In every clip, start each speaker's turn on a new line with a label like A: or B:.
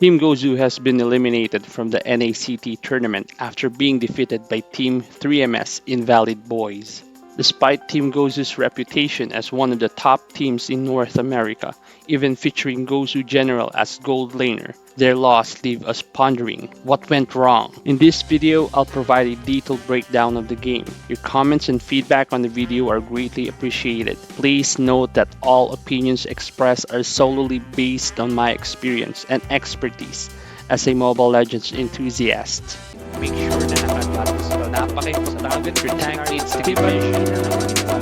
A: Team Gosu has been eliminated from the NACT tournament after being defeated by Team 3MS Invalid Boys. Despite Team Gosu's reputation as one of the top teams in North America, even featuring Gosu General as gold laner, their loss leaves us pondering what went wrong. In this video, I'll provide a detailed breakdown of the game. Your comments and feedback on the video are greatly appreciated. Please note that all opinions expressed are solely based on my experience and expertise as a Mobile Legends enthusiast. Make sure na nakabalance ka. Napaka-importante. Your tank needs to be patient.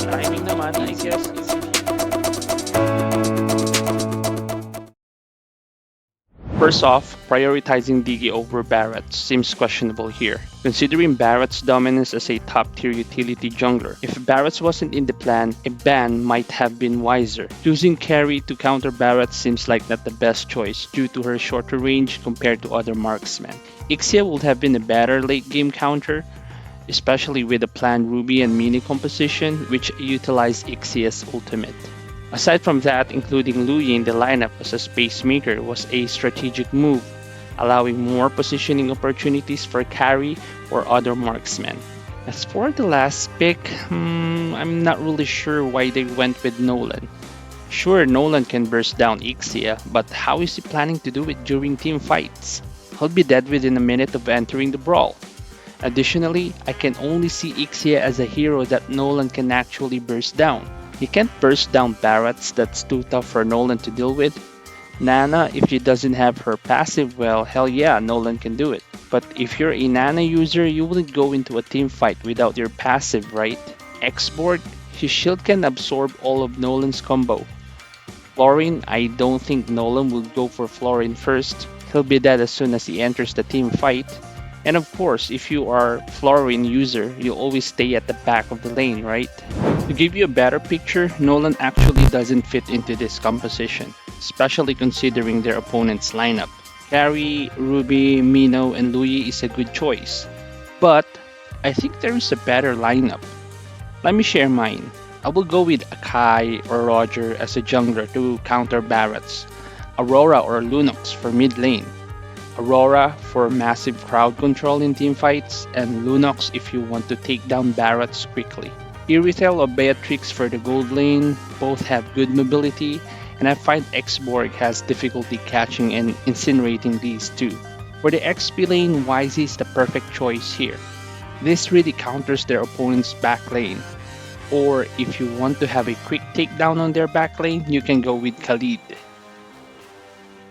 A: Timing naman, I guess. First off, prioritizing Digi over Barrett seems questionable here, considering Barrett's dominance as a top-tier utility jungler. If Barrett wasn't in the plan, a ban might have been wiser. Choosing carry to counter Barrett seems like not the best choice due to her shorter range compared to other marksmen. Ixia would have been a better late-game counter, especially with the planned Ruby and Mini composition, which utilized Ixia's ultimate. Aside from that, including Luyi in the lineup as a space maker was a strategic move, allowing more positioning opportunities for carry or other marksmen. As for the last pick, I'm not really sure why they went with Nolan. Sure, Nolan can burst down Ixia, but how is he planning to do it during team fights? He'll be dead within a minute of entering the brawl. Additionally, I can only see Ixia as a hero that Nolan can actually burst down. He can't burst down Barretts, that's too tough for Nolan to deal with. Nana, if she doesn't have her passive, well, hell yeah, Nolan can do it. But if you're a Nana user, you wouldn't go into a team fight without your passive, right? X-Borg, his shield can absorb all of Nolan's combo. Florin, I don't think Nolan will go for Florin first. He'll be dead as soon as he enters the team fight. And of course, if you are Florin user, you'll always stay at the back of the lane, right? To give you a better picture, Nolan actually doesn't fit into this composition, especially considering their opponent's lineup. Carry, Ruby, Mino, and Luyi is a good choice. But I think there is a better lineup. Let me share mine. I will go with Akai or Roger as a jungler to counter Barretts, Aurora or Lunox for mid lane, Aurora for massive crowd control in team fights, and Lunox if you want to take down Barretts quickly. Irithel or Beatrix for the gold lane, both have good mobility, and I find X-Borg has difficulty catching and incinerating these two. For the XP lane, Wisey is the perfect choice here. This really counters their opponent's back lane. Or if you want to have a quick takedown on their back lane, you can go with Khalid.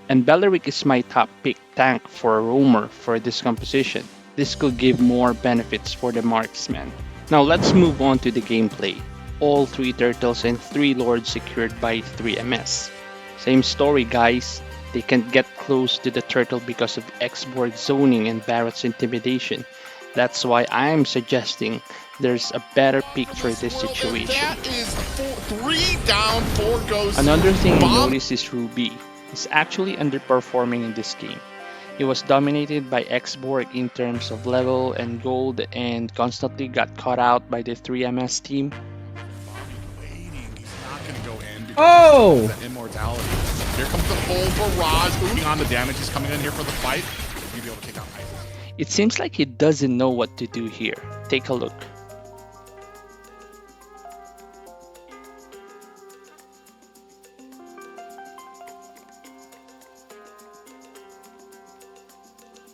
A: And Beleric is my top pick tank for a roamer for this composition. This could give more benefits for the marksman. Now let's move on to the gameplay. All 3 turtles and 3 lords secured by 3MS. Same story guys, they can't get close to the turtle because of X-Borg zoning and Barrett's intimidation. That's why I'm suggesting there's a better pick for this situation.
B: That is 3 down, 4 goes.
A: Another thing I noticed is Ruby is actually underperforming in this game. He was dominated by X-Borg in terms of level and gold and constantly got caught out by the 3MS team.
B: Oh! That immortality. Here comes the full barrage moving on the damage. He's coming in here for the fight. He'll be able to take out Isis.
A: It seems like he doesn't know what to do here. Take a look.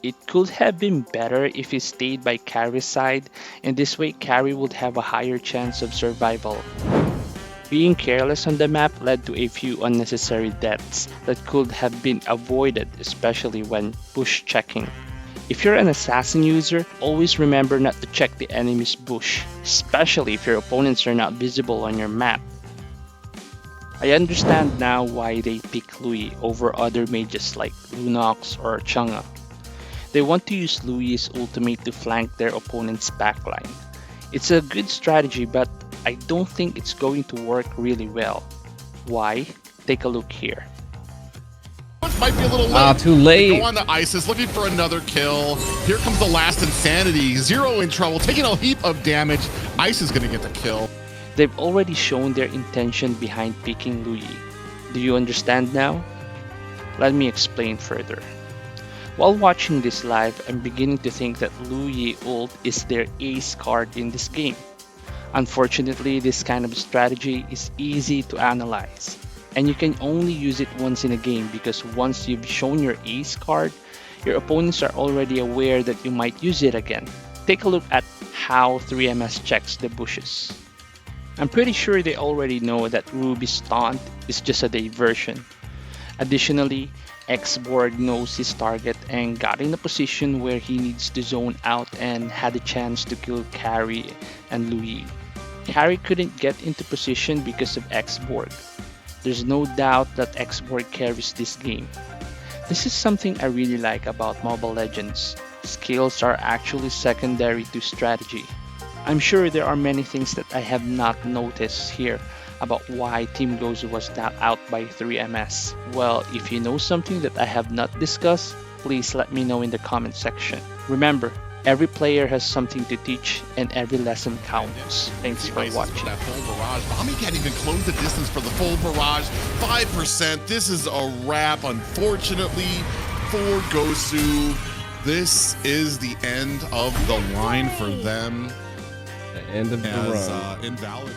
A: It could have been better if he stayed by Carry's side, and this way Carry would have a higher chance of survival. Being careless on the map led to a few unnecessary deaths that could have been avoided, especially when bush checking. If you're an assassin user, always remember not to check the enemy's bush, especially if your opponents are not visible on your map. I understand now why they pick Luyi over other mages like Lunox or Chang'e. They want to use Luyi's ultimate to flank their opponent's backline. It's a good strategy, but I don't think it's going to work really well. Why? Take a look here.
B: Might be a little late.
C: Too late.
B: Go on to Isis, looking for another kill. Here comes the last Insanity. Zero in trouble, taking a heap of damage. Ice is going to get the kill.
A: They've already shown their intention behind picking Luyi. Do you understand now? Let me explain further. While watching this live, I'm beginning to think that Lu Yi ult is their ace card in this game. Unfortunately, this kind of strategy is easy to analyze, and you can only use it once in a game because once you've shown your ace card, your opponents are already aware that you might use it again. Take a look at how 3MS checks the bushes. I'm pretty sure they already know that Ruby's taunt is just a diversion. Additionally, Xborg knows his target and got in a position where he needs to zone out and had a chance to kill Carry and Louis. Carry couldn't get into position because of Xborg. There's no doubt that Xborg carries this game. This is something I really like about Mobile Legends. Skills are actually secondary to strategy. I'm sure there are many things that I have not noticed here about why Team Gosu was out by 3MS. Well, if you know something that I have not discussed, please let me know in the comment section. Remember, every player has something to teach and every lesson counts. Thanks for watching.
B: That full barrage. Bami can't even close the distance for the full barrage. 5%. This is a wrap, unfortunately, for Gosu. This is the end of the line for them.
C: The end of the run.
B: Invalid.